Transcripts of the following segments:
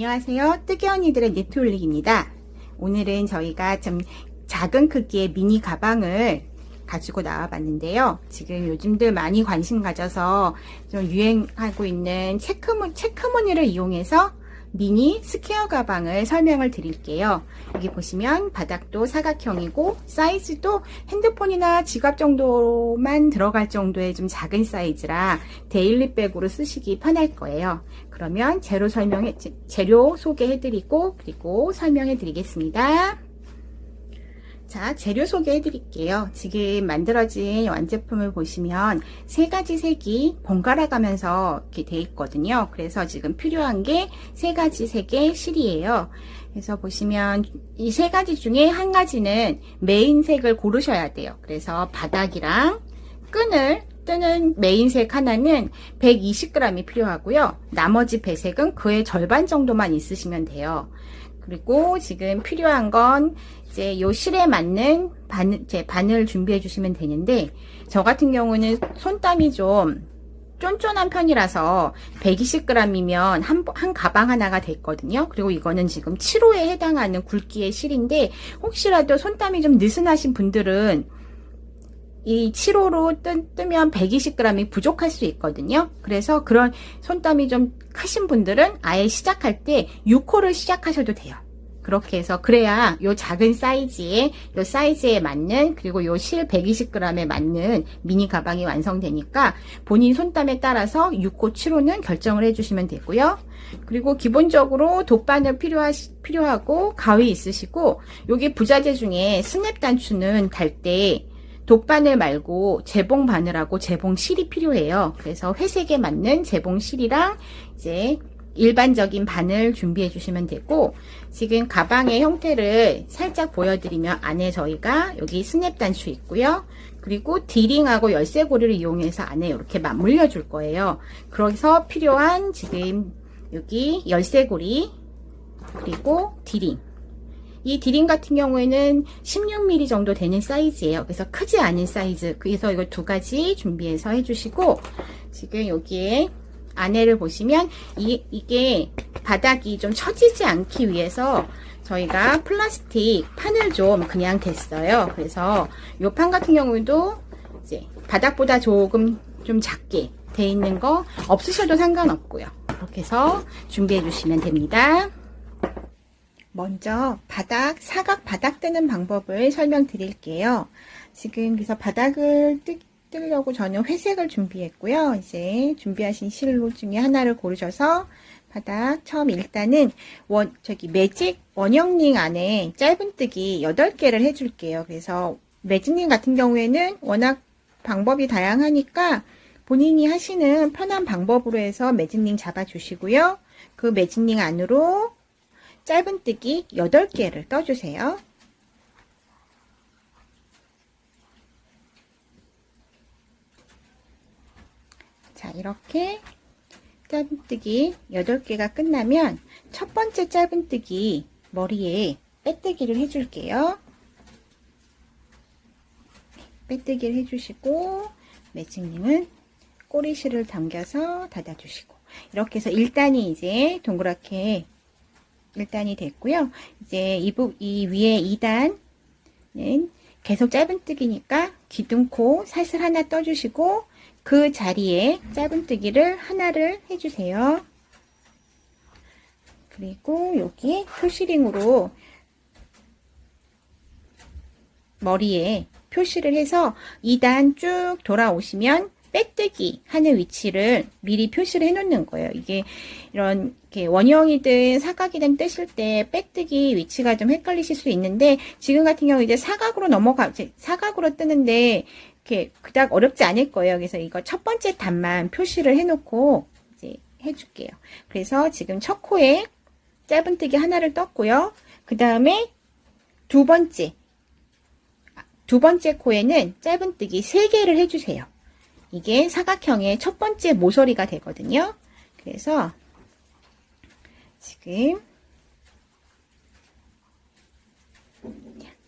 안녕하세요. 뜨개 언니들의 니트 올릭입니다. 오늘은 저희가 좀 작은 크기의 미니 가방을 가지고 나와 봤는데요. 지금 요즘들 많이 관심 가져서 좀 유행하고 있는 체크무늬를 이용해서 미니 스퀘어 가방을 설명을 드릴게요. 여기 보시면 바닥도 사각형이고 사이즈도 핸드폰이나 지갑 정도만 들어갈 정도의 좀 작은 사이즈라 데일리백으로 쓰시기 편할 거예요. 그러면 재료 소개해드리고 그리고 설명해드리겠습니다. 자, 재료 소개해드릴게요. 지금 만들어진 완제품을 보시면 세 가지 색이 번갈아 가면서 이렇게 돼 있거든요. 그래서 지금 필요한 게 세 가지 색의 실이에요. 그래서 보시면 이 세 가지 중에 한 가지는 메인 색을 고르셔야 돼요. 그래서 바닥이랑 끈을 뜨는 메인색 하나는 120g이 필요하고요. 나머지 배색은 그의 절반 정도만 있으시면 돼요. 그리고 지금 필요한 건 이제 요 실에 맞는 바늘 준비해 주시면 되는데, 저 같은 경우는 손땀이 좀 쫀쫀한 편이라서 120g이면 한 가방 하나가 됐거든요. 그리고 이거는 지금 7호에 해당하는 굵기의 실인데, 혹시라도 손땀이 좀 느슨하신 분들은 이 7호로 뜨면 120g이 부족할 수 있거든요. 그래서 그런 손땀이 좀 크신 분들은 아예 시작할 때 6호를 시작하셔도 돼요. 그렇게 해서 그래야 요 작은 사이즈에 요 사이즈에 맞는, 그리고 요 실 120g에 맞는 미니 가방이 완성되니까 본인 손땀에 따라서 6호, 7호는 결정을 해주시면 되고요. 그리고 기본적으로 돗바늘 필요하고 가위 있으시고, 여기 부자재 중에 스냅 단추는 달 때 돗바늘 말고 재봉 바늘하고 재봉 실이 필요해요. 그래서 회색에 맞는 재봉 실이랑 이제 일반적인 바늘 준비해 주시면 되고, 지금 가방의 형태를 살짝 보여드리면 안에 저희가 여기 스냅 단추 있고요. 그리고 디링하고 열쇠고리를 이용해서 안에 이렇게 맞물려 줄 거예요. 그래서 필요한 지금 여기 열쇠고리 그리고 디링, 이 디링 같은 경우에는 16mm 정도 되는 사이즈예요. 그래서 크지 않은 사이즈. 그래서 이거 두 가지 준비해서 해주시고, 지금 여기에 안에를 보시면 이게 바닥이 좀 처지지 않기 위해서 저희가 플라스틱 판을 좀 그냥 댔어요. 그래서 이 판 같은 경우도 이제 바닥보다 조금 좀 작게 돼 있는 거 없으셔도 상관없고요. 이렇게 해서 준비해 주시면 됩니다. 먼저 사각 바닥 뜨는 방법을 설명드릴게요. 지금 그래서 바닥을 뜨려고 저는 회색을 준비했고요. 이제 준비하신 실 중에 하나를 고르셔서 바닥 처음 일단은 매직 원형링 안에 짧은뜨기 8개를 해줄게요. 그래서 매직링 같은 경우에는 워낙 방법이 다양하니까 본인이 하시는 편한 방법으로 해서 매직링 잡아주시고요. 그 매직링 안으로 짧은뜨기 8개를 떠주세요. 자, 이렇게 짧은뜨기 8개가 끝나면 첫 번째 짧은뜨기 머리에 빼뜨기를 해줄게요. 빼뜨기를 해주시고, 매직링은 꼬리실을 당겨서 닫아주시고, 이렇게 해서 1단이 이제 동그랗게 1단이 됐고요. 이제 이 위에 2단은 계속 짧은뜨기니까 기둥코 살살 하나 떠주시고, 그 자리에 짧은뜨기를 하나를 해주세요. 그리고 여기 표시링으로 머리에 표시를 해서 2단 쭉 돌아오시면 빼뜨기 하는 위치를 미리 표시를 해 놓는 거예요. 이게 이렇게 원형이든 사각이든 뜨실 때 빼뜨기 위치가 좀 헷갈리실 수 있는데, 지금 같은 경우 이제 사각으로 뜨는데 이렇게 그닥 어렵지 않을 거예요. 그래서 이거 첫 번째 단만 표시를 해 놓고 이제 해줄게요. 그래서 지금 첫 코에 짧은뜨기 하나를 떴고요. 그 다음에 두 번째 코에는 짧은뜨기 3개를 해주세요. 이게 사각형의 첫 번째 모서리가 되거든요. 그래서 지금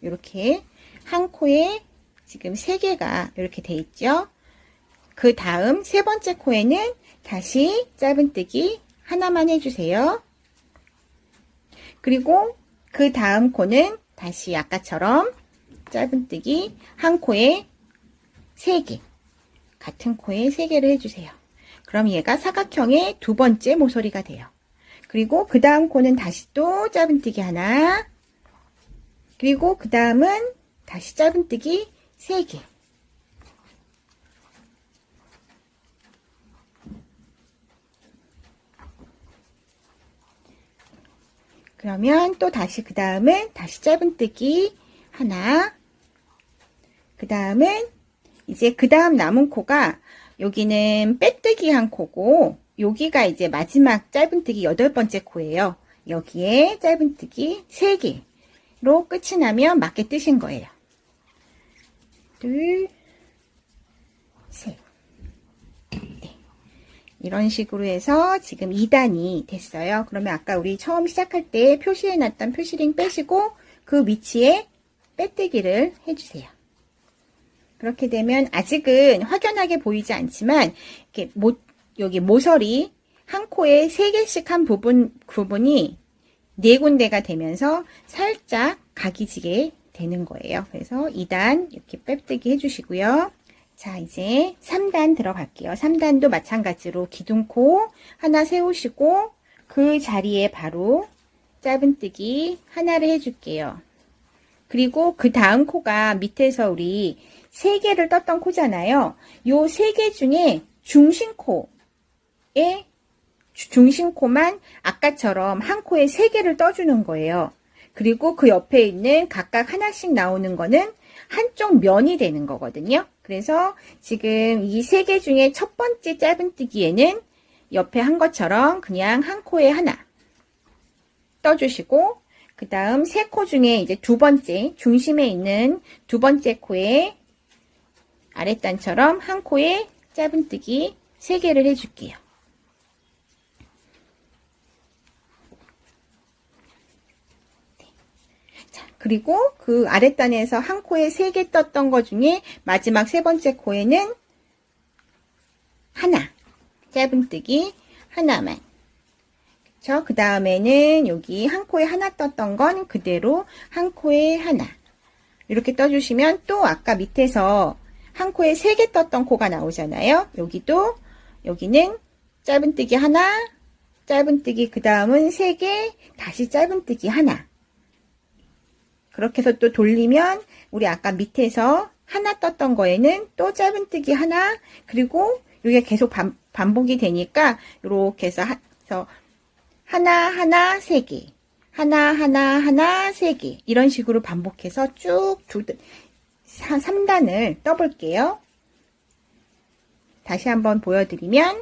이렇게 한 코에 지금 3개가 이렇게 돼 있죠. 그 다음 세 번째 코에는 다시 짧은뜨기 하나만 해주세요. 그리고 그 다음 코는 다시 아까처럼 짧은뜨기 한 코에 3개, 같은 코에 3개를 해주세요. 그럼 얘가 사각형의 두 번째 모서리가 돼요. 그리고 그 다음 코는 다시 또 짧은뜨기 하나, 그리고 그 다음은 다시 짧은뜨기 3개. 그러면 또 다시 그 다음은 다시 짧은뜨기 하나, 그 다음은 이제 그 다음 남은 코가 여기는 빼뜨기 한 코고 여기가 이제 마지막 짧은뜨기 8번째 코예요. 여기에 짧은뜨기 3개로 끝이 나면 맞게 뜨신 거예요. 둘, 셋. 네. 이런 식으로 해서 지금 2단이 됐어요. 그러면 아까 우리 처음 시작할 때 표시해 놨던 표시링 빼시고 그 위치에 빼뜨기를 해주세요. 그렇게 되면 아직은 확연하게 보이지 않지만 이렇게 여기 모서리 한 코에 3개씩 한 부분이 4군데가 되면서 살짝 각이 지게 되는 거예요. 그래서 2단 이렇게 빼뜨기 해주시고요. 자, 이제 3단 들어갈게요. 3단도 마찬가지로 기둥코 하나 세우시고 그 자리에 바로 짧은뜨기 하나를 해줄게요. 그리고 그 다음 코가 밑에서 우리 3개를 떴던 코잖아요. 요 3개 중에 중심코만 아까처럼 한 코에 3개를 떠주는 거예요. 그리고 그 옆에 있는 각각 하나씩 나오는 거는 한쪽 면이 되는 거거든요. 그래서 지금 이 3개 중에 첫 번째 짧은뜨기에는 옆에 한 것처럼 그냥 한 코에 하나 떠주시고 그 다음 3코 중에 이제 두 번째 중심에 있는 두 번째 코에 아랫단처럼 한 코에 짧은뜨기 3개를 해줄게요. 그리고 그 아랫단에서 한 코에 3개 떴던 것 중에 마지막 세 번째 코에는 하나, 짧은뜨기 하나만. 그쵸? 그 다음에는 여기 한 코에 하나 떴던 건 그대로 한 코에 하나. 이렇게 떠주시면 또 아까 밑에서 한 코에 3개 떴던 코가 나오잖아요. 여기는 짧은뜨기 하나, 짧은뜨기 그 다음은 3개, 다시 짧은뜨기 하나. 그렇게 해서 또 돌리면 우리 아까 밑에서 하나 떴던 거에는 또 짧은뜨기 하나, 그리고 이게 계속 반복이 되니까 이렇게 해서 하나 3개, 하나 3개 이런 식으로 반복해서 쭉 3단을 떠볼게요. 다시 한번 보여드리면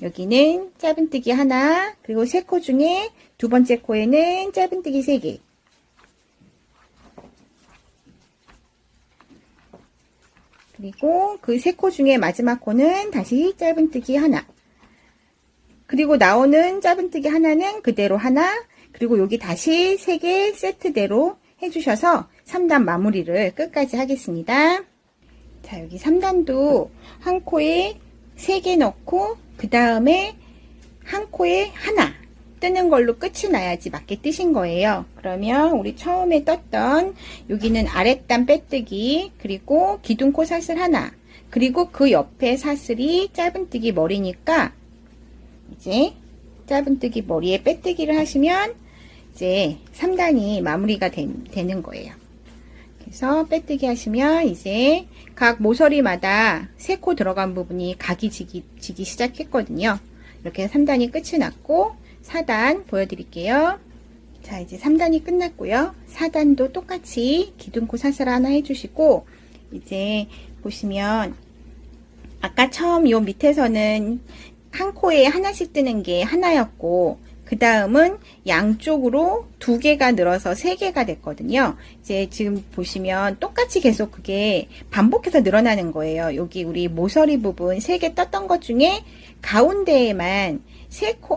여기는 짧은뜨기 하나, 그리고 3코 중에 두 번째 코에는 짧은뜨기 3개, 그리고 그 3코 중에 마지막 코는 다시 짧은뜨기 하나, 그리고 나오는 짧은뜨기 하나는 그대로 하나, 그리고 여기 다시 3개 세트대로 해주셔서 3단 마무리를 끝까지 하겠습니다. 자, 여기 3단도 한 코에 3개 넣고 그 다음에 한 코에 하나 뜨는 걸로 끝이 나야지 맞게 뜨신 거예요. 그러면 우리 처음에 떴던 여기는 아랫단 빼뜨기, 그리고 기둥코 사슬 하나, 그리고 그 옆에 사슬이 짧은뜨기 머리니까 이제 짧은뜨기 머리에 빼뜨기를 하시면 이제 3단이 마무리가 되는 거예요. 그래서 빼뜨기 하시면 이제 각 모서리마다 3코 들어간 부분이 각이 지기 시작했거든요. 이렇게 3단이 끝이 났고 4단 보여드릴게요. 자, 이제 3단이 끝났고요. 4단도 똑같이 기둥코 사슬 하나 해주시고 이제 보시면 아까 처음 요 밑에서는 한 코에 하나씩 뜨는 게 하나였고 그 다음은 양쪽으로 2개가 늘어서 3개가 됐거든요. 이제 지금 보시면 똑같이 계속 그게 반복해서 늘어나는 거예요. 여기 우리 모서리 부분 3개 떴던 것 중에 가운데에만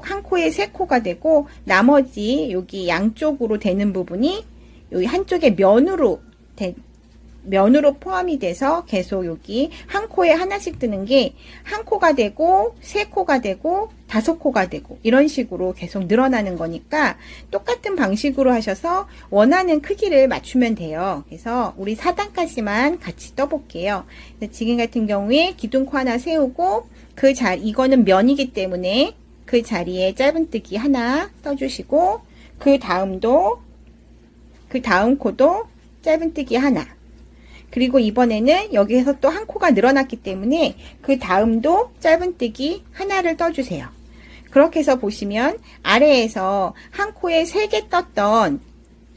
한 코에 3코가 되고 나머지 여기 양쪽으로 되는 부분이 여기 한쪽의 면으로 면으로 포함이 돼서 계속 여기 한 코에 하나씩 뜨는 게 한 코가 되고, 세 코가 되고, 다섯 코가 되고, 이런 식으로 계속 늘어나는 거니까 똑같은 방식으로 하셔서 원하는 크기를 맞추면 돼요. 그래서 우리 4단까지만 같이 떠볼게요. 지금 같은 경우에 기둥코 하나 세우고, 이거는 면이기 때문에 그 자리에 짧은뜨기 하나 떠주시고, 그 다음 코도 짧은뜨기 하나. 그리고 이번에는 여기에서 또 한 코가 늘어났기 때문에 그 다음도 짧은뜨기 하나를 떠주세요. 그렇게 해서 보시면 아래에서 한 코에 3개 떴던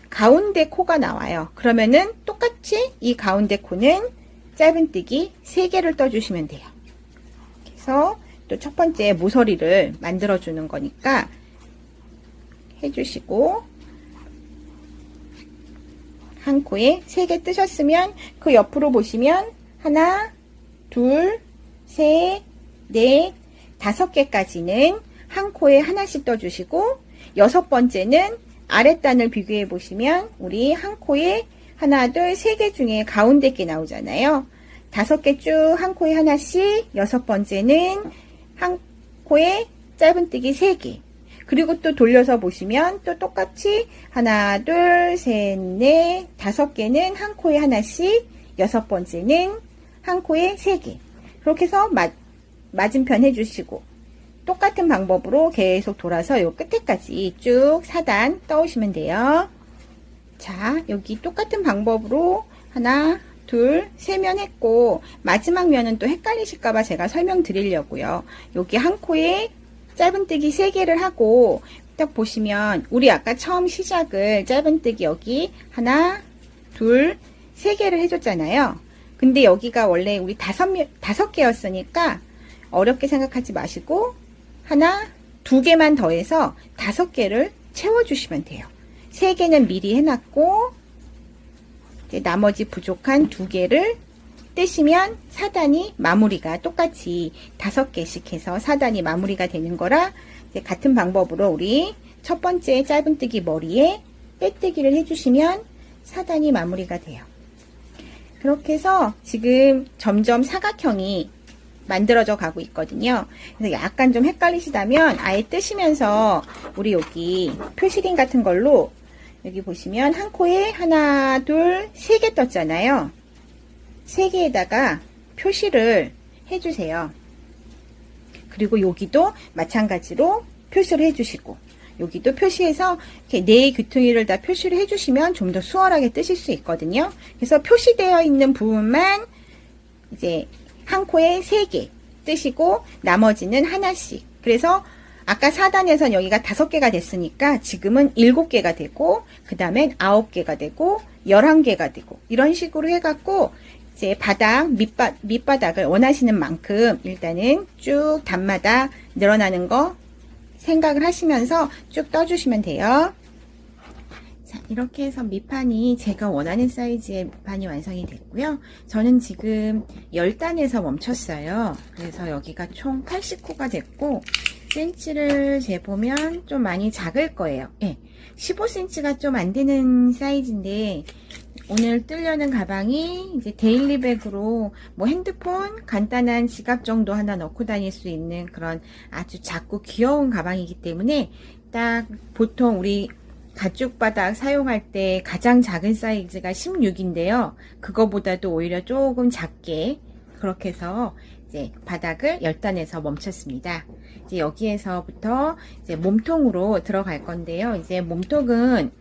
가운데 코가 나와요. 그러면은 똑같이 이 가운데 코는 짧은뜨기 3개를 떠주시면 돼요. 그래서 또 첫 번째 모서리를 만들어 주는 거니까 해주시고, 한 코에 3개 뜨셨으면 그 옆으로 보시면 하나, 둘, 셋, 넷, 5개까지는 한 코에 하나씩 떠주시고, 6번째는 아랫단을 비교해 보시면 우리 한 코에 하나, 둘, 3개 중에 가운데 게 나오잖아요. 5개 쭉 한 코에 하나씩, 6번째는 한 코에 짧은뜨기 3개. 그리고 또 돌려서 보시면 또 똑같이 하나, 둘, 셋, 넷, 5개는 한 코에 하나씩, 6번째는 한 코에 3개. 그렇게 해서 맞은편 해주시고, 똑같은 방법으로 계속 돌아서 요 끝에까지 쭉 4단 떠오시면 돼요. 자, 여기 똑같은 방법으로 하나, 둘, 3면 했고, 마지막 면은 또 헷갈리실까봐 제가 설명드리려고요. 여기 한 코에 짧은뜨기 3개를 하고, 딱 보시면 우리 아까 처음 시작을 짧은뜨기 여기 하나, 둘, 3개를 해줬잖아요. 근데 여기가 원래 우리 5개였으니까 어렵게 생각하지 마시고 하나, 2개만 더해서 5개를 채워주시면 돼요. 3개는 미리 해놨고, 이제 나머지 부족한 2개를 뜨시면 4단이 마무리가 똑같이 5개씩 해서 4단이 마무리가 되는 거라, 이제 같은 방법으로 우리 첫 번째 짧은뜨기 머리에 빼뜨기를 해주시면 4단이 마무리가 돼요. 그렇게 해서 지금 점점 사각형이 만들어져 가고 있거든요. 그래서 약간 좀 헷갈리시다면 아예 뜨시면서 우리 여기 표시링 같은 걸로 여기 보시면 한 코에 하나, 둘, 3개 떴잖아요. 3개에다가 표시를 해주세요. 그리고 여기도 마찬가지로 표시를 해주시고, 여기도 표시해서 이렇게 4 귀퉁이를 다 표시를 해주시면 좀 더 수월하게 뜨실 수 있거든요. 그래서 표시되어 있는 부분만 이제 한 코에 3개 뜨시고 나머지는 하나씩. 그래서 아까 4단에선 여기가 5개가 됐으니까 지금은 7개가 되고, 그 다음엔 9개가 되고, 11개가 되고, 이런 식으로 해갖고 이제 밑바닥을 원하시는 만큼 일단은 쭉 단마다 늘어나는 거 생각을 하시면서 쭉 떠주시면 돼요. 자, 이렇게 해서 밑판이 제가 원하는 사이즈의 밑판이 완성이 됐고요. 저는 지금 10단에서 멈췄어요. 그래서 여기가 총 80코가 됐고, 센치를 재보면 좀 많이 작을 거예요. 네, 15cm가 좀 안 되는 사이즈인데, 오늘 뜨려는 가방이 이제 데일리백으로 뭐 핸드폰, 간단한 지갑 정도 하나 넣고 다닐 수 있는 그런 아주 작고 귀여운 가방이기 때문에 딱 보통 우리 가죽바닥 사용할 때 가장 작은 사이즈가 16인데요. 그거보다도 오히려 조금 작게 그렇게 해서 이제 바닥을 10단에서 멈췄습니다. 이제 여기에서부터 이제 몸통으로 들어갈 건데요. 이제 몸통은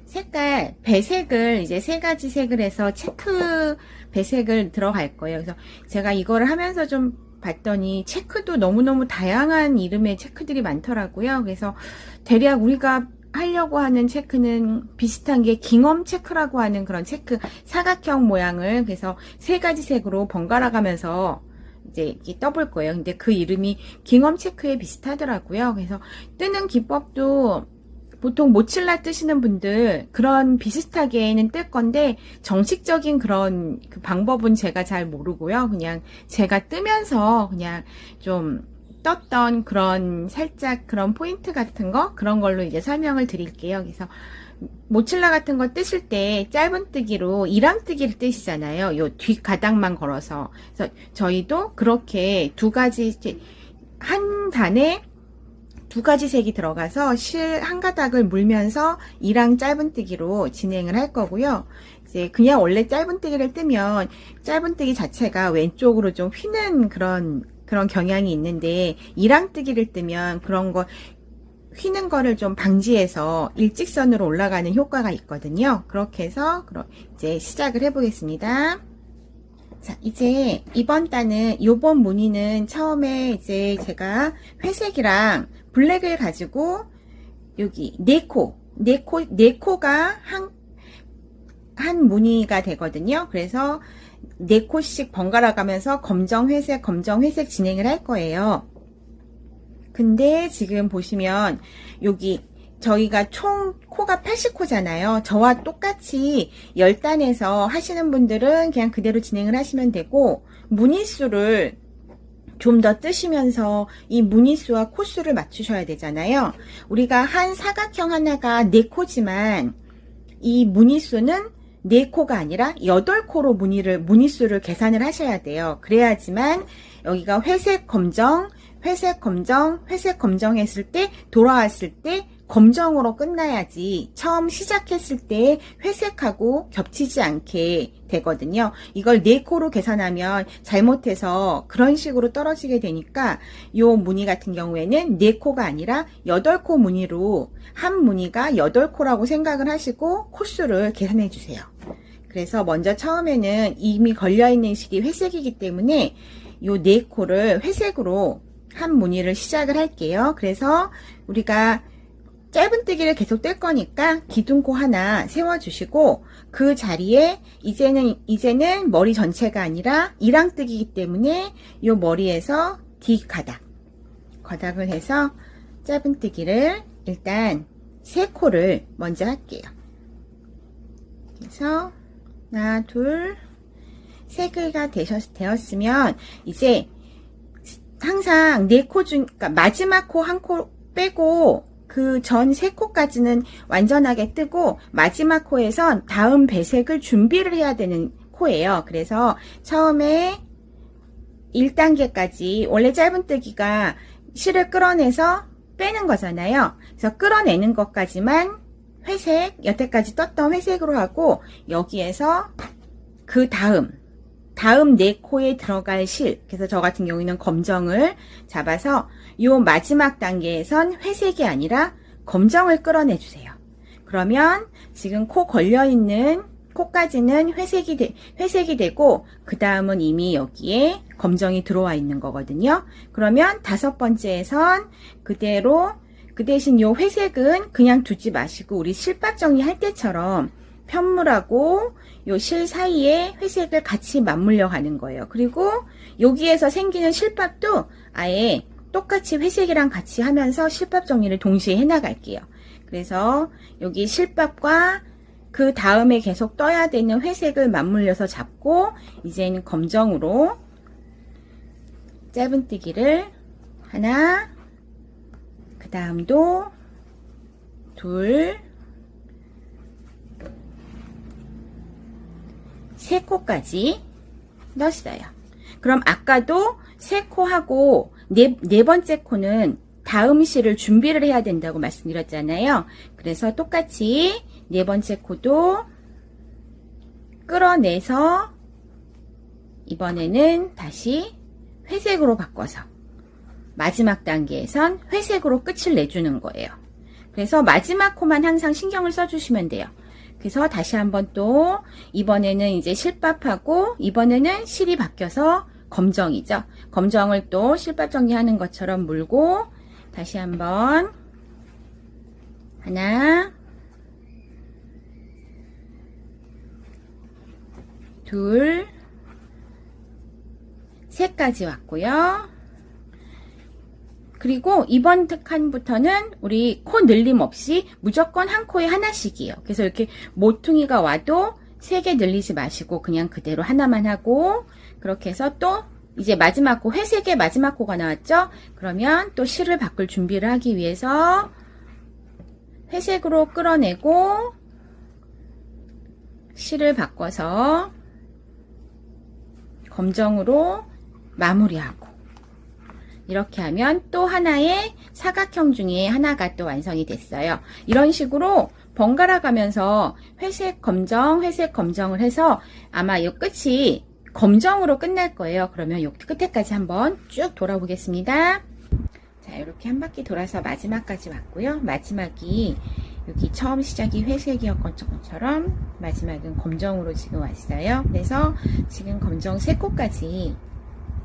색깔, 배색을 이제 3가지 색을 해서 체크 배색을 들어갈 거예요. 그래서 제가 이거를 하면서 좀 봤더니 체크도 너무너무 다양한 이름의 체크들이 많더라고요. 그래서 대략 우리가 하려고 하는 체크는 비슷한 게 깅엄 체크라고 하는 그런 체크, 사각형 모양을 그래서 3가지 색으로 번갈아 가면서 이제 이렇게 떠볼 거예요. 근데 그 이름이 깅엄 체크에 비슷하더라고요. 그래서 뜨는 기법도 보통 모칠라 뜨시는 분들 그런 비슷하게는 뜰 건데 정식적인 그런 그 방법은 제가 잘 모르고요. 그냥 제가 뜨면서 그냥 좀 떴던 그런 살짝 그런 포인트 같은 거 그런 걸로 이제 설명을 드릴게요. 그래서 모칠라 같은 거 뜨실 때 짧은뜨기로 이랑뜨기를 뜨시잖아요. 요 뒷가닥만 걸어서. 그래서 저희도 그렇게 두 가지, 한 단에 두 가지 색이 들어가서 실 한 가닥을 물면서 이랑 짧은뜨기로 진행을 할 거고요. 이제 그냥 원래 짧은뜨기를 뜨면 짧은뜨기 자체가 왼쪽으로 좀 휘는 그런 경향이 있는데, 이랑뜨기를 뜨면 그런 거 휘는 거를 좀 방지해서 일직선으로 올라가는 효과가 있거든요. 그렇게 해서 이제 시작을 해 보겠습니다. 자, 이제 이번 단은, 요번 무늬는 처음에 이제 제가 회색이랑 블랙을 가지고 여기 네 코가 한 무늬가 되거든요. 그래서 네 코씩 번갈아 가면서 검정, 회색, 검정, 회색 진행을 할 거예요. 근데 지금 보시면 여기 저희가 총 코가 80코잖아요. 저와 똑같이 10단에서 하시는 분들은 그냥 그대로 진행을 하시면 되고, 무늬수를 좀 더 뜨시면서 이 무늬수와 코수를 맞추셔야 되잖아요. 우리가 한 사각형 하나가 4코지만 이 무늬수는 4코가 아니라 8코로 무늬수를 계산을 하셔야 돼요. 그래야지만 여기가 회색, 검정, 회색, 검정, 회색, 검정 했을 때, 돌아왔을 때 검정으로 끝나야지 처음 시작했을 때 회색하고 겹치지 않게 되거든요. 이걸 4코로 계산하면 잘못해서 그런 식으로 떨어지게 되니까 요 무늬 같은 경우에는 4코가 아니라 8코 무늬로, 한 무늬가 8코라고 생각을 하시고 코수를 계산해 주세요. 그래서 먼저 처음에는 이미 걸려있는 실이 회색이기 때문에 요 4코를 회색으로 한 무늬를 시작을 할게요. 그래서 우리가 짧은뜨기를 계속 뜰 거니까 기둥코 하나 세워주시고, 그 자리에 이제는 머리 전체가 아니라 이랑뜨기이기 때문에 이 머리에서 가닥을 해서 짧은뜨기를 일단 3코를 먼저 할게요. 그래서 하나, 둘, 3개가 되었으면 이제 항상 4코 그러니까 마지막 코 한 코 빼고 그 전 3코까지는 완전하게 뜨고, 마지막 코에선 다음 배색을 준비를 해야 되는 코예요. 그래서 처음에 1단계까지 원래 짧은뜨기가 실을 끌어내서 빼는 거잖아요. 그래서 끌어내는 것까지만 회색, 여태까지 떴던 회색으로 하고, 여기에서 그 다음 4코에 들어갈 실, 그래서 저 같은 경우에는 검정을 잡아서 요 마지막 단계에선 회색이 아니라 검정을 끌어내 주세요. 그러면 지금 코 걸려있는 코까지는 회색이 되고, 그 다음은 이미 여기에 검정이 들어와 있는 거거든요. 그러면 5번째에선 그대로, 그 대신 요 회색은 그냥 두지 마시고 우리 실밥 정리할 때처럼 편물하고 요 실 사이에 회색을 같이 맞물려 가는 거예요. 그리고 여기에서 생기는 실밥도 아예 똑같이 회색이랑 같이 하면서 실밥 정리를 동시에 해 나갈게요. 그래서 여기 실밥과 그 다음에 계속 떠야 되는 회색을 맞물려서 잡고, 이제는 검정으로 짧은뜨기를 하나, 그 다음도 둘, 3코까지 넣었어요. 그럼 아까도 3코 하고 네 번째 코는 다음 실을 준비를 해야 된다고 말씀드렸잖아요. 그래서 똑같이 네 번째 코도 끌어내서 이번에는 다시 회색으로 바꿔서 마지막 단계에선 회색으로 끝을 내주는 거예요. 그래서 마지막 코만 항상 신경을 써주시면 돼요. 그래서 다시 한번 또 이번에는 이제 실밥하고, 이번에는 실이 바뀌어서 검정이죠. 검정을 또 실밥 정리하는 것처럼 물고 다시 한번 하나, 둘, 3까지 왔고요. 그리고 이번 칸부터는 우리 코 늘림 없이 무조건 한 코에 하나씩이에요. 그래서 이렇게 모퉁이가 와도 3개 늘리지 마시고 그냥 그대로 하나만 하고, 그렇게 해서 또 이제 마지막 코, 회색의 마지막 코가 나왔죠? 그러면 또 실을 바꿀 준비를 하기 위해서 회색으로 끌어내고 실을 바꿔서 검정으로 마무리하고, 이렇게 하면 또 하나의 사각형 중에 하나가 또 완성이 됐어요. 이런 식으로 번갈아 가면서 회색, 검정, 회색, 검정을 해서 아마 이 끝이 검정으로 끝날 거예요. 그러면 이 끝에까지 한번 쭉 돌아보겠습니다. 자, 이렇게 한 바퀴 돌아서 마지막까지 왔고요. 마지막이 여기 처음 시작이 회색이었던 것처럼 마지막은 검정으로 지금 왔어요. 그래서 지금 검정 3코까지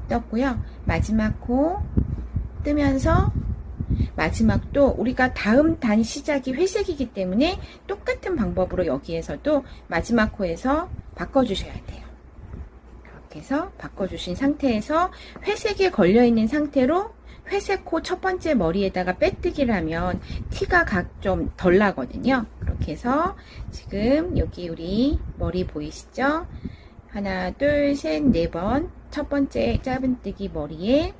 떴고요. 마지막 코 뜨면서 마지막도 우리가 다음 단 시작이 회색이기 때문에 똑같은 방법으로 여기에서도 마지막 코에서 바꿔주셔야 돼요. 그렇게 해서 바꿔주신 상태에서 회색이 걸려있는 상태로 회색 코 첫 번째 머리에다가 빼뜨기를 하면 티가 좀 덜 나거든요. 그렇게 해서 지금 여기 우리 머리 보이시죠? 하나, 둘, 셋, 4번 첫 번째 짧은뜨기 머리에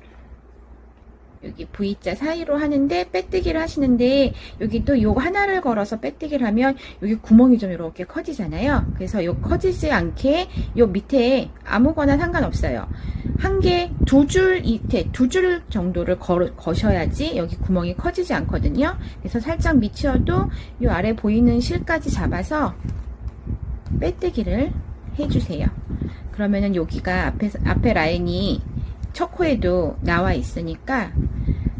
여기 V자 사이로 하는데 빼뜨기를 하시는데, 여기 또 요 하나를 걸어서 빼뜨기를 하면 여기 구멍이 좀 이렇게 커지잖아요. 그래서 요 커지지 않게 요 밑에 아무거나 상관없어요. 한 개, 2줄 밑에 2줄 정도를 거셔야지 여기 구멍이 커지지 않거든요. 그래서 살짝 미치어도 요 아래 보이는 실까지 잡아서 빼뜨기를 해주세요. 그러면은 여기가 앞에 라인이 첫 코에도 나와 있으니까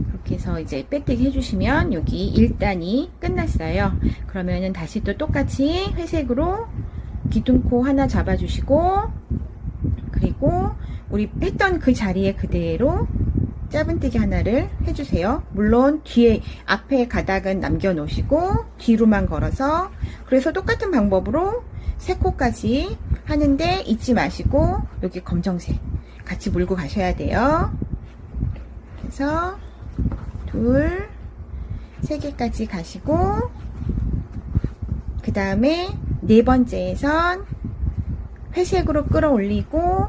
그렇게 해서 이제 빼뜨기 해주시면 여기 1단이 끝났어요. 그러면은 다시 또 똑같이 회색으로 기둥코 하나 잡아주시고, 그리고 우리 했던 그 자리에 그대로 짧은뜨기 하나를 해주세요. 물론 뒤에 앞에 가닥은 남겨놓으시고 뒤로만 걸어서, 그래서 똑같은 방법으로 3코까지 하는데 잊지 마시고 여기 검정색 같이 물고 가셔야 돼요. 그래서 2, 3개까지 가시고, 그 다음에 4번째에선 회색으로 끌어올리고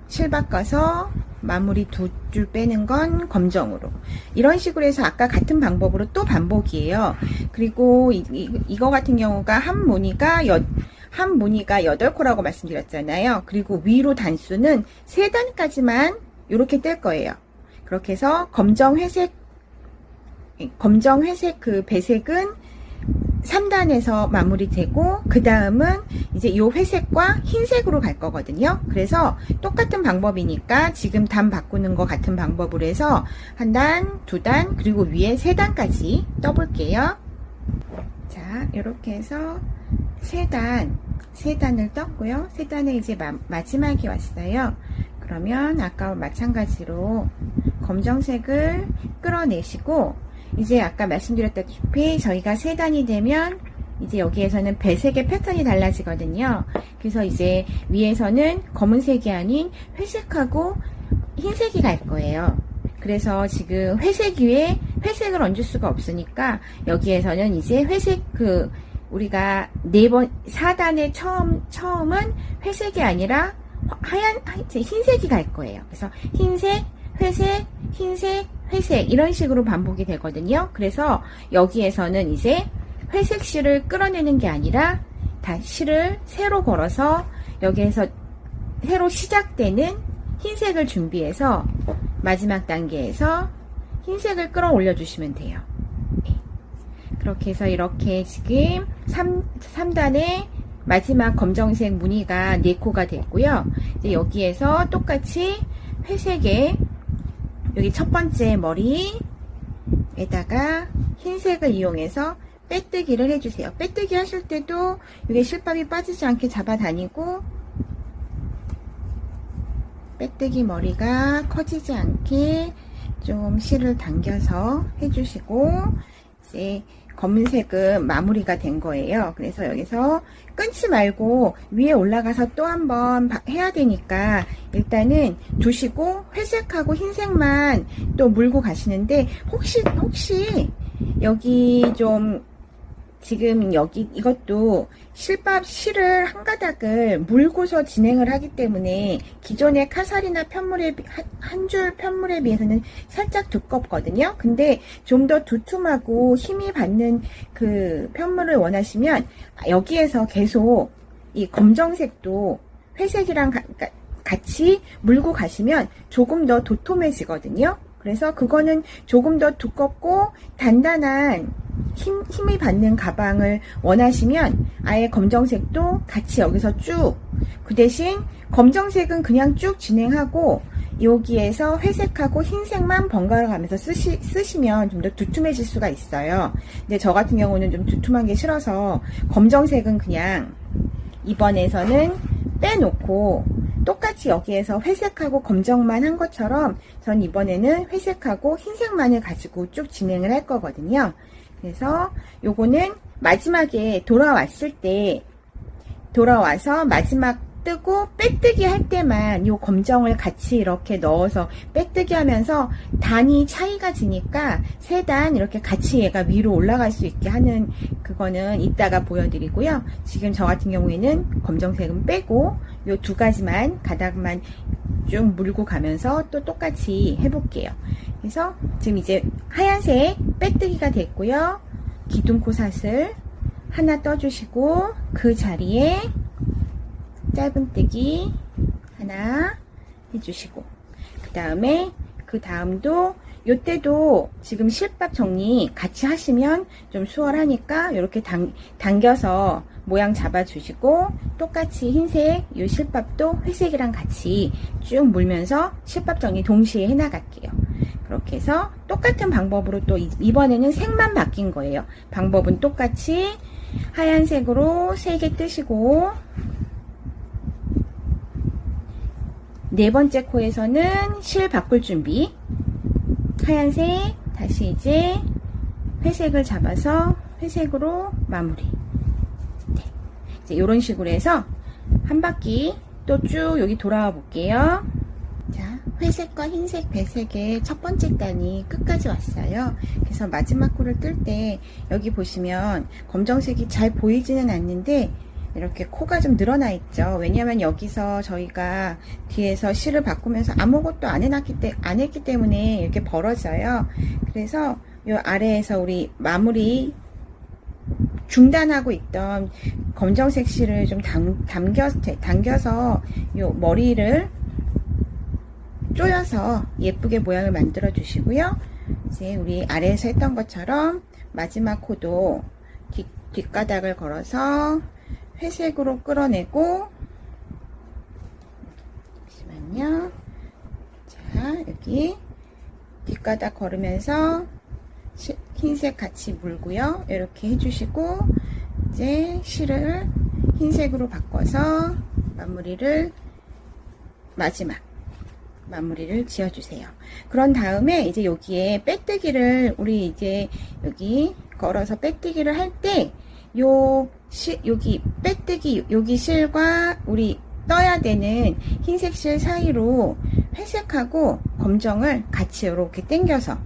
실 바꿔서 마무리 2줄 빼는 건 검정으로, 이런 식으로 해서 아까 같은 방법으로 또 반복이에요. 그리고 이거 같은 경우가 한 무늬가 8코라고 말씀드렸잖아요. 그리고 위로 단수는 3단까지만 이렇게 뗄 거예요. 그렇게 해서 검정 회색 그 배색은 3단에서 마무리되고, 그 다음은 이제 이 회색과 흰색으로 갈 거거든요. 그래서 똑같은 방법이니까 지금 단 바꾸는 거 같은 방법으로 해서 1단, 2단, 그리고 위에 3단까지 떠볼게요. 자, 이렇게 해서 3단을 떴고요. 3단에 이제 마지막이 왔어요. 그러면 아까와 마찬가지로 검정색을 끌어내시고, 이제 아까 말씀드렸다시피 저희가 3단이 되면 이제 여기에서는 배색의 패턴이 달라지거든요. 그래서 이제 위에서는 검은색이 아닌 회색하고 흰색이 갈 거예요. 그래서 지금 회색 위에 회색을 얹을 수가 없으니까 여기에서는 이제 회색 우리가 4단의 처음은 회색이 아니라 흰색이 갈 거예요. 그래서 흰색, 회색, 흰색, 회색 이런 식으로 반복이 되거든요. 그래서 여기에서는 이제 회색 실을 끌어내는 게 아니라 다시 실을 새로 걸어서 여기에서 새로 시작되는 흰색을 준비해서 마지막 단계에서 흰색을 끌어올려 주시면 돼요. 그렇게 해서 이렇게 지금 3단의 마지막 검정색 무늬가 4코가 됐고요. 이제 여기에서 똑같이 회색에 여기 첫 번째 머리에다가 흰색을 이용해서 빼뜨기를 해주세요. 빼뜨기 하실 때도 이게 실밥이 빠지지 않게 잡아 다니고, 빼뜨기 머리가 커지지 않게 좀 실을 당겨서 해주시고, 이제 검은색은 마무리가 된 거예요. 그래서 여기서 끊지 말고 위에 올라가서 또 한번 해야 되니까 일단은 두시고 회색하고 흰색만 또 물고 가시는데, 혹시 여기 좀 지금 여기 이것도 실을 한 가닥을 물고서 진행을 하기 때문에 기존의 카살이나 한 줄 편물에 비해서는 살짝 두껍거든요. 근데 좀 더 두툼하고 힘이 받는 그 편물을 원하시면 여기에서 계속 이 검정색도 회색이랑 같이 물고 가시면 조금 더 도톰해지거든요. 그래서 그거는 조금 더 두껍고 단단한 힘이 받는 가방을 원하시면 아예 검정색도 같이 여기서 쭉, 그 대신 검정색은 그냥 쭉 진행하고 여기에서 회색하고 흰색만 번갈아 가면서 쓰시면 좀 더 두툼해질 수가 있어요. 근데 저 같은 경우는 좀 두툼한 게 싫어서 검정색은 그냥 이번에서는 빼놓고 똑같이 여기에서 회색하고 검정만 한 것처럼 전 이번에는 회색하고 흰색만을 가지고 쭉 진행을 할 거거든요. 그래서 요거는 마지막에 돌아와서 마지막 뜨고 빼뜨기 할 때만 요 검정을 같이 이렇게 넣어서 빼뜨기 하면서 단이 차이가 지니까 세 단 이렇게 같이 얘가 위로 올라갈 수 있게 하는 그거는 이따가 보여드리고요. 지금 저 같은 경우에는 검정색은 빼고 요 두 가지만 가닥만 쭉 물고 가면서 또 똑같이 해볼게요. 그래서 지금 이제 하얀색 빼뜨기가 됐고요. 기둥코 사슬 하나 떠주시고 그 자리에 짧은뜨기 하나 해주시고 그 다음도 요때도 지금 실밥 정리 같이 하시면 좀 수월하니까 이렇게 당겨서 모양 잡아주시고 똑같이 흰색 요 실밥도 회색이랑 같이 쭉 물면서 실밥 정리 동시에 해나갈게요. 그렇게 해서 똑같은 방법으로 또 이번에는 색만 바뀐 거예요. 방법은 똑같이 하얀색으로 3개 뜨시고 네 번째 코에서는 실 바꿀 준비. 하얀색 다시 이제 회색을 잡아서 회색으로 마무리. 네. 이제 이런 식으로 해서 한 바퀴 또 쭉 여기 돌아와 볼게요. 자, 회색과 흰색, 배색의 첫 번째 단이 끝까지 왔어요. 그래서 마지막 코를 뜰 때 여기 보시면 검정색이 잘 보이지는 않는데 이렇게 코가 좀 늘어나 있죠. 왜냐하면 여기서 저희가 뒤에서 실을 바꾸면서 아무것도 안 했기 때문에 이렇게 벌어져요. 그래서 이 아래에서 우리 마무리 중단하고 있던 검정색 실을 좀 당겨서 이 머리를 조여서 예쁘게 모양을 만들어 주시고요. 이제 우리 아래에서 했던 것처럼 마지막 코도 뒷가닥을 걸어서 회색으로 끌어내고, 잠시만요. 자, 여기 뒷가닥 걸으면서 흰색 같이 물고요. 이렇게 해주시고, 이제 실을 흰색으로 바꿔서 마무리를 지어주세요. 그런 다음에 이제 여기에 빼뜨기를 우리 이제 여기 걸어서 빼뜨기를 할 때 여기 빼뜨기 여기 실과 우리 떠야 되는 흰색 실 사이로 회색하고 검정을 같이 이렇게 당겨서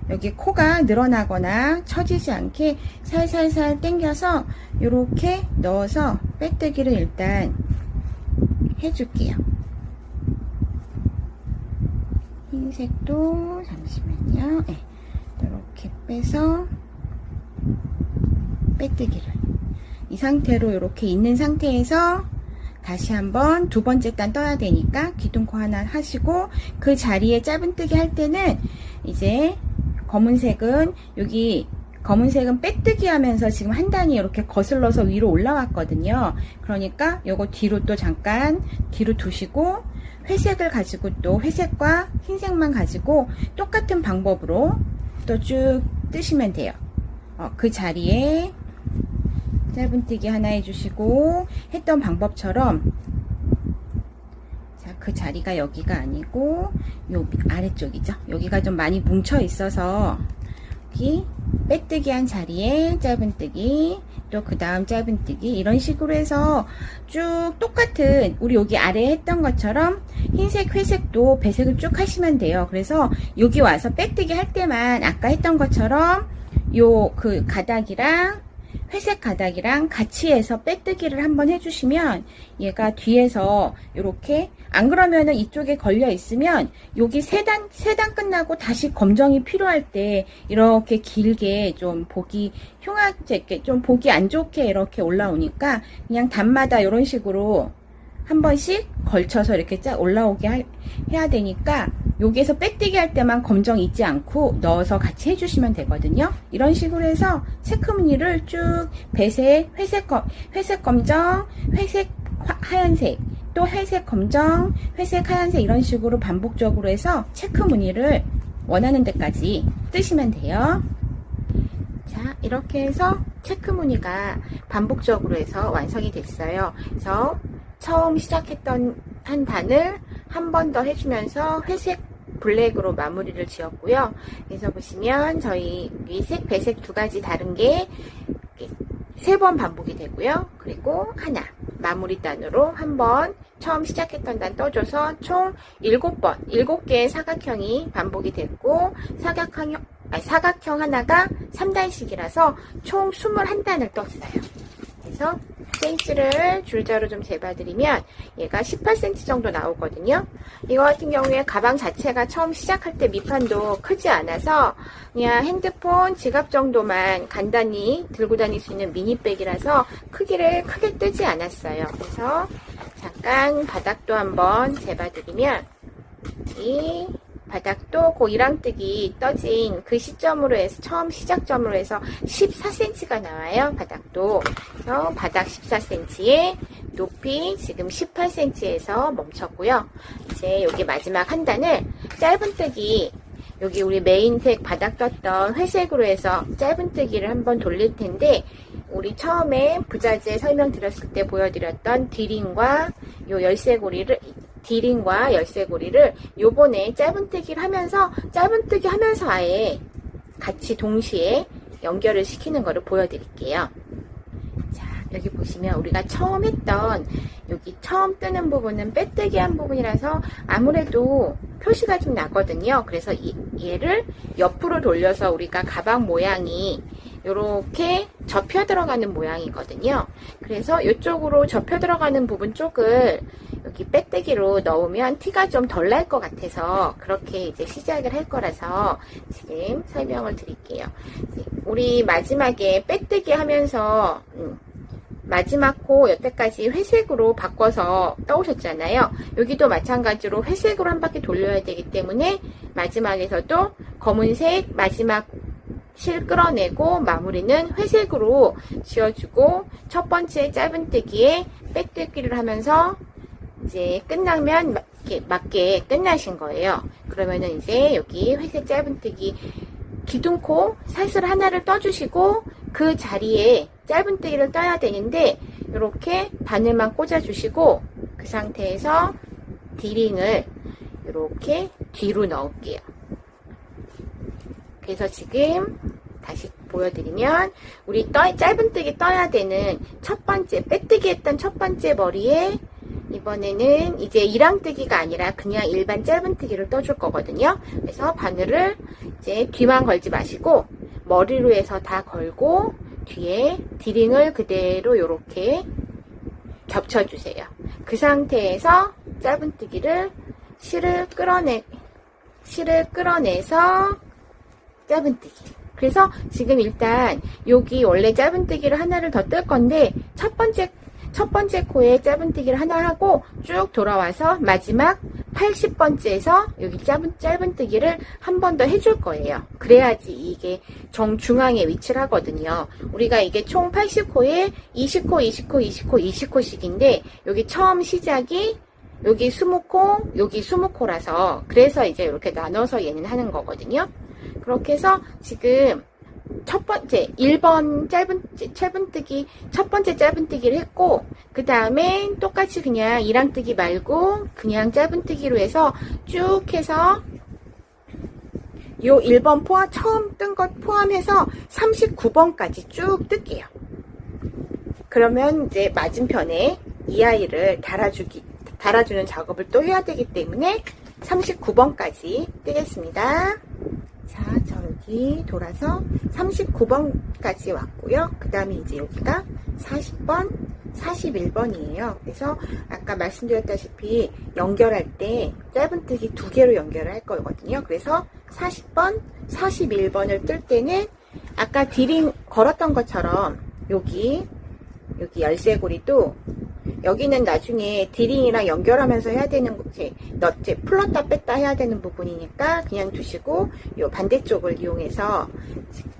여기 코가 늘어나거나 처지지 않게 살살살 당겨서 이렇게 넣어서 빼뜨기를 일단 해줄게요. 흰색도 잠시만요. 네, 이렇게 빼서 빼뜨기를 이 상태로 이렇게 있는 상태에서 다시 한번 두 번째 단 떠야 되니까 기둥코 하나 하시고 그 자리에 짧은뜨기 할 때는 이제 검은색은 빼뜨기 하면서 지금 한 단이 이렇게 거슬러서 위로 올라왔거든요. 그러니까 요거 뒤로 또 잠깐 뒤로 두시고 회색을 가지고 또 회색과 흰색만 가지고 똑같은 방법으로 또 쭉 뜨시면 돼요. 그 자리에 짧은뜨기 하나 해주시고 했던 방법처럼 자, 그 자리가 여기가 아니고 요 아래쪽이죠. 여기가 좀 많이 뭉쳐 있어서 여기 빼뜨기 한 자리에 짧은뜨기 또 그 다음 짧은뜨기 이런 식으로 해서 쭉 똑같은 우리 여기 아래에 했던 것처럼 흰색 회색도 배색을 쭉 하시면 돼요. 그래서 여기 와서 빼뜨기 할 때만 아까 했던 것처럼 요 그 가닥이랑 회색 가닥이랑 같이 해서 빼뜨기를 한번 해주시면 얘가 뒤에서 이렇게, 안 그러면은 이쪽에 걸려 있으면 여기 세 단 끝나고 다시 검정이 필요할 때 이렇게 길게 좀 보기 흉하게, 좀 보기 안 좋게 이렇게 올라오니까 그냥 단마다 이런 식으로 한 번씩 걸쳐서 이렇게 쫙 올라오게 해야 되니까 여기에서 빼뜨기 할 때만 검정 잊지 않고 넣어서 같이 해주시면 되거든요. 이런 식으로 해서 체크무늬를 쭉 배색, 회색 검정, 회색 하얀색, 또 회색 검정, 회색 하얀색 이런 식으로 반복적으로 해서 체크무늬를 원하는 데까지 뜨시면 돼요. 자, 이렇게 해서 체크무늬가 반복적으로 해서 완성이 됐어요. 그래서 처음 시작했던 한 단을 한 번 더 해주면서 회색 블랙으로 마무리를 지었고요. 그래서 보시면 저희 색, 배색 두 가지 다른 게 세 번 반복이 되고요. 그리고 하나 마무리 단으로 한 번 처음 시작했던 단 떠줘서 총 7번, 7개의 사각형이 반복이 됐고 사각형 하나가 3단씩이라서 총 21단을 떴어요. 그래서 센치를 줄자로 좀 재봐드리면 얘가 18cm 정도 나오거든요. 이거 같은 경우에 가방 자체가 처음 시작할 때 밑판도 크지 않아서 그냥 핸드폰, 지갑 정도만 간단히 들고 다닐 수 있는 미니백이라서 크기를 크게 뜨지 않았어요. 그래서 잠깐 바닥도 한번 재봐드리면 이 바닥도 그 이랑뜨기 떠진 그 시점으로 해서 처음 시작점으로 해서 14cm가 나와요. 바닥도. 그래서 바닥 14cm에 높이 지금 18cm에서 멈췄고요. 이제 여기 마지막 한 단을 짧은뜨기, 여기 우리 메인색 바닥 떴던 회색으로 해서 짧은뜨기를 한번 돌릴 텐데, 우리 처음에 부자재 설명드렸을 때 보여드렸던 디링과 요 열쇠고리를 디링과 열쇠고리를 요번에 짧은뜨기를 하면서 아예 같이 동시에 연결을 시키는 거를 보여드릴게요. 자, 여기 보시면 우리가 처음 했던 여기 처음 뜨는 부분은 빼뜨기 한 부분이라서 아무래도 표시가 좀 나거든요. 그래서 얘를 옆으로 돌려서 우리가 가방 모양이 이렇게 접혀 들어가는 모양이거든요. 그래서 이쪽으로 접혀 들어가는 부분 쪽을 여기 빼뜨기로 넣으면 티가 좀 덜 날 것 같아서 그렇게 이제 시작을 할 거라서 지금 설명을 드릴게요. 우리 마지막에 빼뜨기 하면서 마지막 코 여태까지 회색으로 바꿔서 떠오셨잖아요. 여기도 마찬가지로 회색으로 한 바퀴 돌려야 되기 때문에 마지막에서도 검은색 마지막 실 끌어내고 마무리는 회색으로 지어주고 첫 번째 짧은뜨기에 빼뜨기를 하면서 이제 끝나면 맞게 끝나신 거예요. 그러면은 이제 여기 회색 짧은뜨기 기둥코 사슬 하나를 떠주시고 그 자리에 짧은뜨기를 떠야 되는데 이렇게 바늘만 꽂아주시고 그 상태에서 디링을 이렇게 뒤로 넣을게요. 그래서 지금 다시 보여드리면 우리 짧은뜨기 떠야 되는 첫 번째 빼뜨기 했던 첫 번째 머리에 이번에는 이제 이랑뜨기가 아니라 그냥 일반 짧은뜨기를 떠줄 거거든요. 그래서 바늘을 이제 뒤만 걸지 마시고 머리로 해서 다 걸고 뒤에 디링을 그대로 이렇게 겹쳐주세요. 그 상태에서 짧은뜨기를 실을 끌어내서 짧은뜨기. 그래서 지금 일단 여기 원래 짧은뜨기를 하나를 더 뜰 건데 첫 번째 코에 짧은뜨기를 하나 하고 쭉 돌아와서 마지막 80번째에서 여기 짧은뜨기를 한 번 더 해줄 거예요. 그래야지 이게 정중앙에 위치를 하거든요. 우리가 이게 총 80코에 20코씩인데 여기 처음 시작이 여기 20코, 여기 20코라서 그래서 이제 이렇게 나눠서 얘는 하는 거거든요. 그렇게 해서 지금 첫 번째 1번 짧은뜨기 첫 번째 짧은뜨기를 했고 그 다음에 똑같이 그냥 이랑뜨기 말고 그냥 짧은뜨기로 해서 쭉 해서 요 1번 처음 뜬 것 포함해서 39번까지 쭉 뜰게요. 그러면 이제 맞은편에 이 아이를 달아주는 작업을 또 해야 되기 때문에 39번까지 뜨겠습니다. 자, 저 여기 돌아서 39번까지 왔고요. 그 다음에 이제 여기가 40번, 41번이에요. 그래서 아까 말씀드렸다시피 연결할 때 짧은뜨기 2개로 연결을 할 거거든요. 그래서 40번, 41번을 뜰 때는 아까 디링 걸었던 것처럼 여기 열쇠고리도 여기는 나중에 디링이랑 연결하면서 해야 되는 너트 풀었다 뺐다 해야 되는 부분이니까 그냥 두시고 요 반대쪽을 이용해서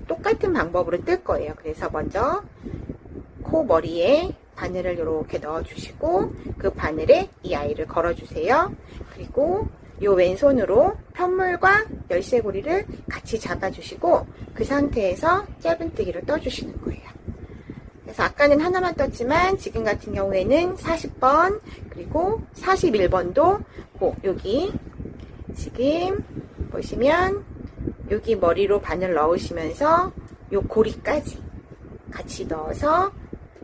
똑같은 방법으로 뜰 거예요. 그래서 먼저 코 머리에 바늘을 이렇게 넣어 주시고 그 바늘에 이 아이를 걸어 주세요. 그리고 요 왼손으로 편물과 열쇠고리를 같이 잡아 주시고 그 상태에서 짧은뜨기를 떠 주시는 거예요. 그래서 아까는 하나만 떴지만 지금 같은 경우에는 40번 그리고 41번도 여기 지금 보시면 여기 머리로 바늘 넣으시면서 요 고리까지 같이 넣어서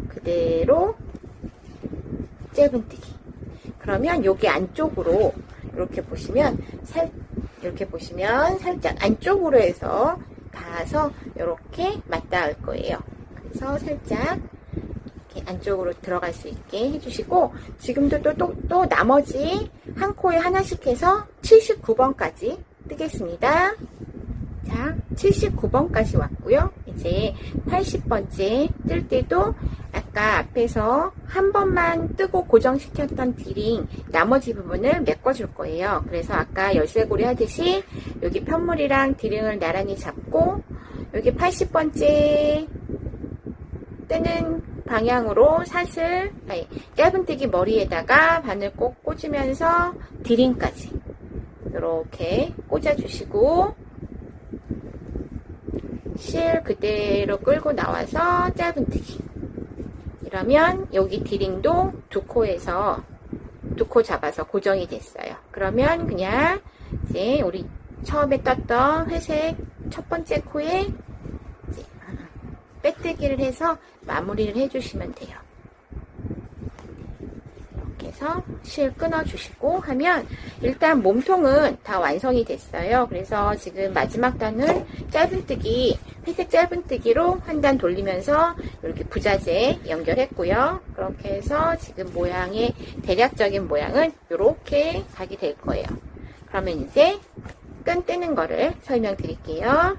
그대로 짧은뜨기. 그러면 여기 안쪽으로 이렇게 보시면 살짝 안쪽으로 해서 닿아서 이렇게 맞닿을 거예요. 그래서 살짝 이렇게 안쪽으로 들어갈 수 있게 해주시고 지금도 또 나머지 한 코에 하나씩 해서 79번까지 뜨겠습니다. 자, 79번까지 왔고요. 이제 80번째 뜰 때도 아까 앞에서 한 번만 뜨고 고정시켰던 디링 나머지 부분을 메꿔줄 거예요. 그래서 아까 열쇠고리 하듯이 여기 편물이랑 디링을 나란히 잡고 여기 80번째 뜨는 방향으로 사슬 짧은뜨기 머리에다가 바늘 꼭 꽂으면서 디링까지 이렇게 꽂아주시고 실 그대로 끌고 나와서 짧은뜨기. 이러면 여기 디링도 두 코 잡아서 고정이 됐어요. 그러면 그냥 이제 우리 처음에 떴던 회색 첫 번째 코에 이제 빼뜨기를 해서 마무리를 해주시면 돼요. 이렇게 해서 실 끊어주시고 하면 일단 몸통은 다 완성이 됐어요. 그래서 지금 마지막 단을 짧은뜨기, 회색 짧은뜨기로 한 단 돌리면서 이렇게 부자재 연결했고요. 그렇게 해서 지금 모양의 대략적인 모양은 이렇게 가게 될 거예요. 그러면 이제 끈 뜨는 거를 설명드릴게요.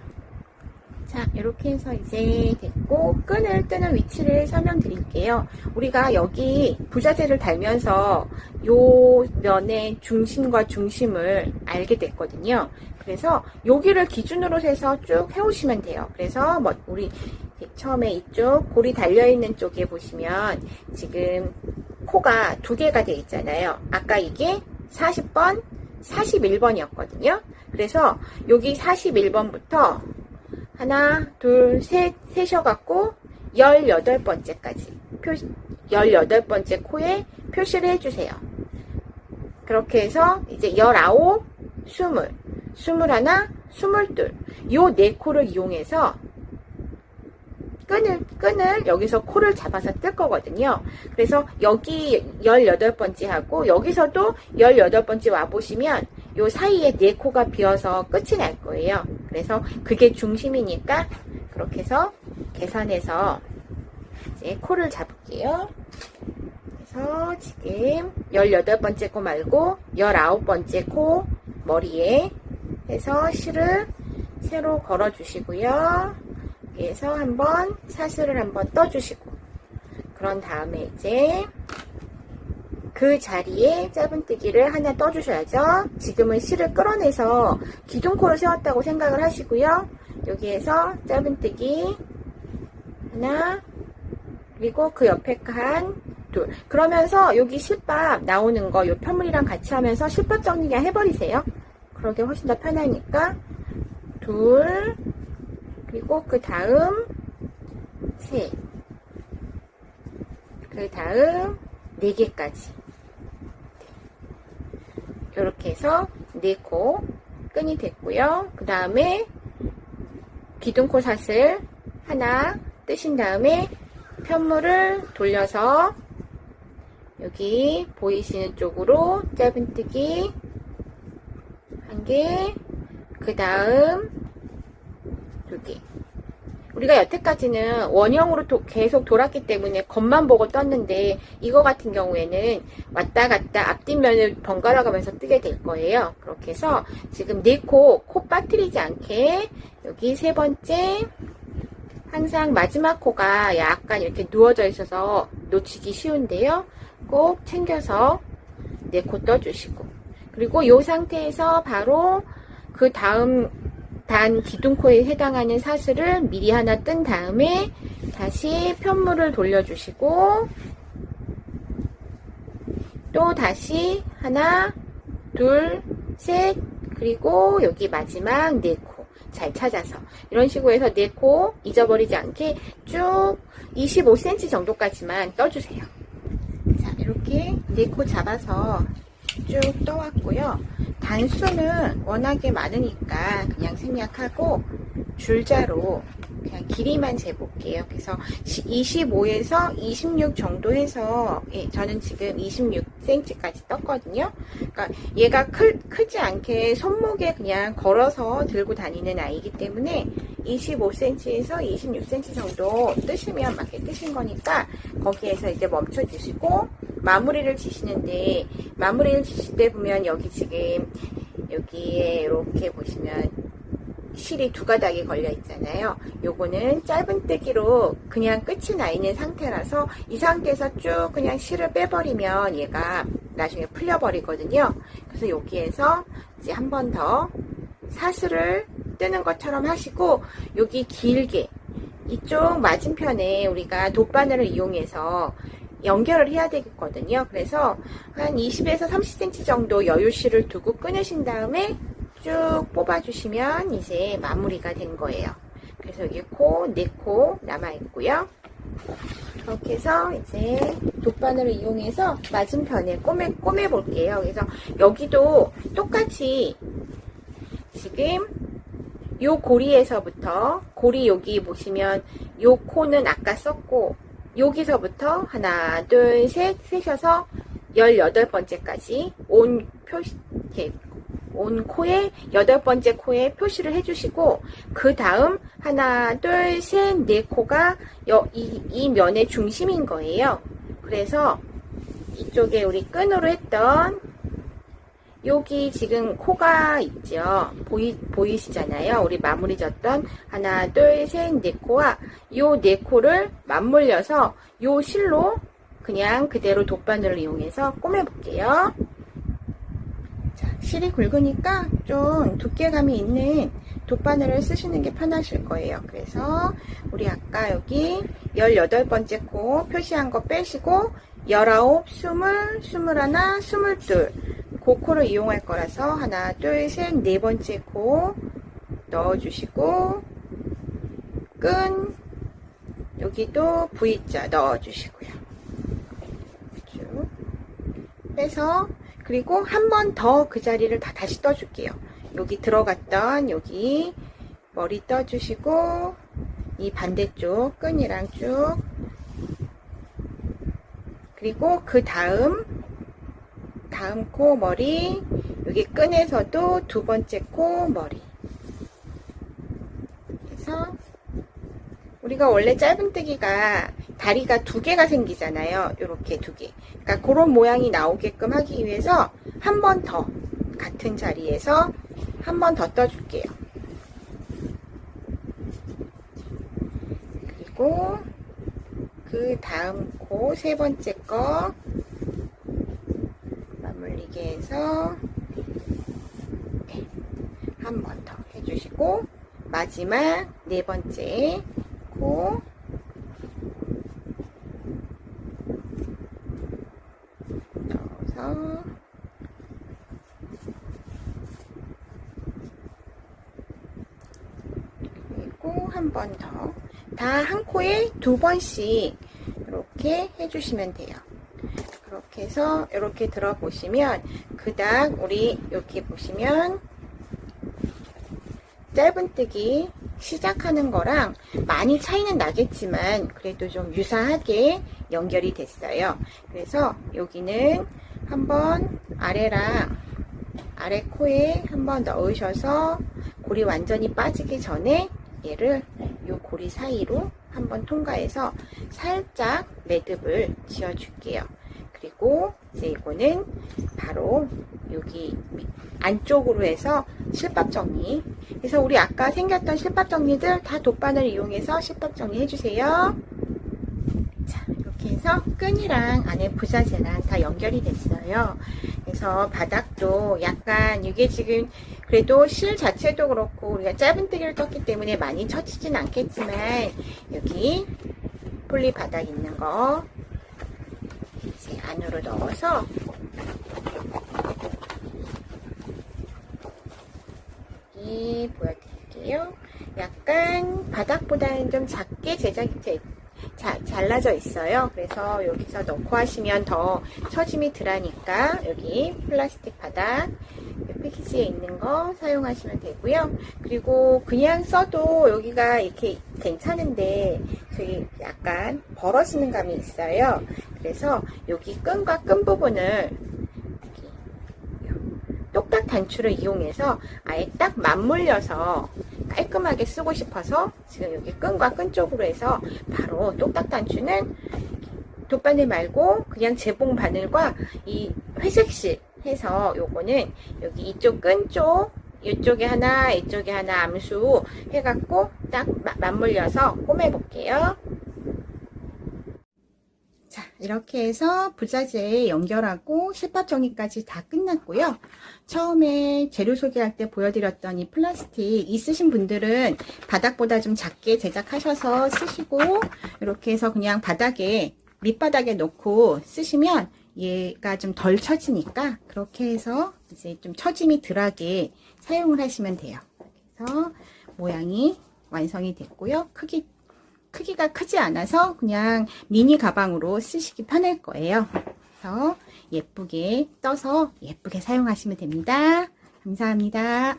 자, 이렇게 해서 이제 됐고 끈을 뜨는 위치를 설명드릴게요. 우리가 여기 부자재를 달면서 요 면의 중심과 중심을 알게 됐거든요. 그래서 여기를 기준으로 해서 쭉 해오시면 돼요. 그래서 뭐 우리 처음에 이쪽 고리 달려있는 쪽에 보시면 지금 코가 2개가 되어 있잖아요. 아까 이게 40번, 41번이었거든요. 그래서 여기 41번부터 하나, 둘, 셋, 셋셔갖고 18번째까지 18번째 코에 표시를 해주세요. 그렇게 해서 이제 19, 20, 21, 22 요 4코를 이용해서 끈을 여기서 코를 잡아서 뜰 거거든요. 그래서 여기 18번째 하고 여기서도 18번째 와보시면 요 사이에 4코가 비어서 끝이 날 거예요. 그래서 그게 중심이니까 그렇게 해서 계산해서 이제 코를 잡을게요. 그래서 지금 18번째 코 말고 19번째 코 머리에 해서 실을 새로 걸어 주시고요. 여기에서 한번 사슬을 한번 떠주시고 그런 다음에 이제 그 자리에 짧은뜨기를 하나 떠주셔야죠. 지금은 실을 끌어내서 기둥코를 세웠다고 생각을 하시고요. 여기에서 짧은뜨기 하나 그리고 그 옆에 한 둘. 그러면서 여기 실밥 나오는 거 요 편물이랑 같이 하면서 실밥 정리 그냥 해버리세요. 그러게 훨씬 더 편하니까 둘 그리고 그 다음 셋 그 다음 4개까지 이렇게 해서 4코 끈이 됐고요. 그 다음에 기둥코 사슬 하나 뜨신 다음에 편물을 돌려서 여기 보이시는 쪽으로 짧은뜨기 1개 그 다음 2개. 우리가 여태까지는 원형으로 계속 돌았기 때문에 겉만 보고 떴는데 이거 같은 경우에는 왔다 갔다 앞뒷면을 번갈아 가면서 뜨게 될 거예요. 그렇게 해서 지금 네 코 빠뜨리지 않게 여기 세 번째 항상 마지막 코가 약간 이렇게 누워져 있어서 놓치기 쉬운데요. 꼭 챙겨서 네 코 떠주시고, 그리고 이 상태에서 바로 그 다음 단 기둥코에 해당하는 사슬을 미리 하나 뜬 다음에 다시 편물을 돌려주시고, 또 다시 하나, 둘, 셋, 그리고 여기 마지막 네 코 잘 찾아서 이런 식으로 해서 네 코 잊어버리지 않게 쭉 25cm 정도까지만 떠주세요. 자, 이렇게 네 코 잡아서 쭉 떠왔고요. 단수는 워낙에 많으니까 그냥 생략하고 줄자로 그냥 길이만 재볼게요. 그래서 25에서 26 정도 해서, 예, 저는 지금 26cm까지 떴거든요. 그러니까 얘가 크지 않게 손목에 그냥 걸어서 들고 다니는 아이기 때문에 25cm에서 26cm 정도 뜨시면 맞게 뜨신 거니까 거기에서 이제 멈춰 주시고, 마무리를 지시는데, 마무리를 지실 때 보면 여기 지금 여기에 이렇게 보시면 실이 두 가닥이 걸려 있잖아요. 요거는 짧은뜨기로 그냥 끝이 나 있는 상태라서 이 상태에서 쭉 그냥 실을 빼버리면 얘가 나중에 풀려 버리거든요. 그래서 여기에서 이제 한 번 더 사슬을 뜨는 것처럼 하시고, 여기 길게 이쪽 맞은편에 우리가 돗바늘을 이용해서 연결을 해야 되겠거든요. 그래서 한 20에서 30cm 정도 여유실을 두고 끊으신 다음에 쭉 뽑아주시면 이제 마무리가 된 거예요. 그래서 여기 코, 네 코 남아있고요. 그렇게 해서 이제 돗바늘을 이용해서 맞은편에 꼬매 볼게요. 그래서 여기도 똑같이 지금 요 고리에서부터, 고리 여기 보시면 요 코는 아까 썼고, 여기서부터 하나, 둘, 셋, 세셔서 18번째까지 온 표시, 이렇게 온 코에 8번째 코에 표시를 해주시고, 그 다음 하나, 둘, 셋, 네 코가 이 면의 중심인 거예요. 그래서 이쪽에 우리 끈으로 했던 여기 지금 코가 있죠. 보이시잖아요. 우리 마무리 졌던 하나, 둘, 셋, 네 코와 요 네 코를 맞물려서 요 실로 그냥 그대로 돗바늘을 이용해서 꼬매볼게요. 자, 실이 굵으니까 좀 두께감이 있는 돗바늘을 쓰시는 게 편하실 거예요. 그래서 우리 아까 여기 18번째 코 표시한 거 빼시고 19, 20, 21, 22 그 코를 이용할 거라서 하나, 둘, 셋, 네 번째 코 넣어주시고, 끈 여기도 V자 넣어주시고요. 쭉 빼서, 그리고 한 번 더 그 자리를 다시 떠줄게요. 여기 들어갔던 여기 머리 떠주시고, 이 반대쪽 끈이랑 쭉, 그리고 그 다음 코 머리, 여기 끈에서도 두 번째 코 머리. 그래서 우리가 원래 짧은뜨기가 다리가 두 개가 생기잖아요. 이렇게 두 개. 그러니까 그런 모양이 나오게끔 하기 위해서 한 번 더 같은 자리에서 한 번 더 떠줄게요. 그리고 그 다음 코 세 번째 거 마무리게 해서 한 번 더 해주시고, 마지막 네 번째 코 넣어서 그리고 한 번 더, 다 한 코에 두 번씩 이렇게 해주시면 돼요. 그렇게 해서 이렇게 들어보시면 그닥 우리 이렇게 보시면 짧은뜨기 시작하는 거랑 많이 차이는 나겠지만 그래도 좀 유사하게 연결이 됐어요. 그래서 여기는 한번 아래랑 아래 코에 한번 넣으셔서 골이 완전히 빠지기 전에 얘를 요 고리 사이로 한번 통과해서 살짝 매듭을 지어 줄게요. 그리고 이제 이거는 바로 여기 안쪽으로 해서 실밥 정리. 그래서 우리 아까 생겼던 실밥 정리들 다 돗바늘 이용해서 실밥 정리 해주세요. 자, 이렇게 해서 끈이랑 안에 부자재랑 다 연결이 됐어요. 그래서 바닥도 약간 이게 지금 그래도 실 자체도 그렇고 우리가 짧은뜨기를 떴기 때문에 많이 처지진 않겠지만 여기 폴리 바닥 있는 거 이제 안으로 넣어서 여기 보여드릴게요. 약간 바닥보다는 좀 작게 잘라져 있어요. 그래서 여기서 넣고 하시면 더 처짐이 덜하니까 여기 플라스틱 바닥 패키지에 있는 거 사용하시면 되고요. 그리고 그냥 써도 여기가 이렇게 괜찮은데 저기 약간 벌어지는 감이 있어요. 그래서 여기 끈과 끈 부분을 똑딱 단추를 이용해서 아예 딱 맞물려서 깔끔하게 쓰고 싶어서 지금 여기 끈과 끈 쪽으로 해서 바로 똑딱 단추는 돗바늘 말고 그냥 재봉 바늘과 이 회색실 해서 요거는 여기 이쪽 끈 쪽 이쪽에 하나 이쪽에 하나 암수 해갖고 딱 맞물려서 꼬매 볼게요. 자, 이렇게 해서 부자재 연결하고 실밥 정리까지 다 끝났고요. 처음에 재료 소개할 때 보여드렸던 이 플라스틱 있으신 분들은 바닥보다 좀 작게 제작하셔서 쓰시고 이렇게 해서 그냥 바닥에 밑바닥에 놓고 쓰시면 얘가 좀 덜 처지니까 그렇게 해서 이제 좀 처짐이 덜하게 사용을 하시면 돼요. 그래서 모양이 완성이 됐고요. 크기가 크지 않아서 그냥 미니 가방으로 쓰시기 편할 거예요. 그래서 예쁘게 떠서 예쁘게 사용하시면 됩니다. 감사합니다.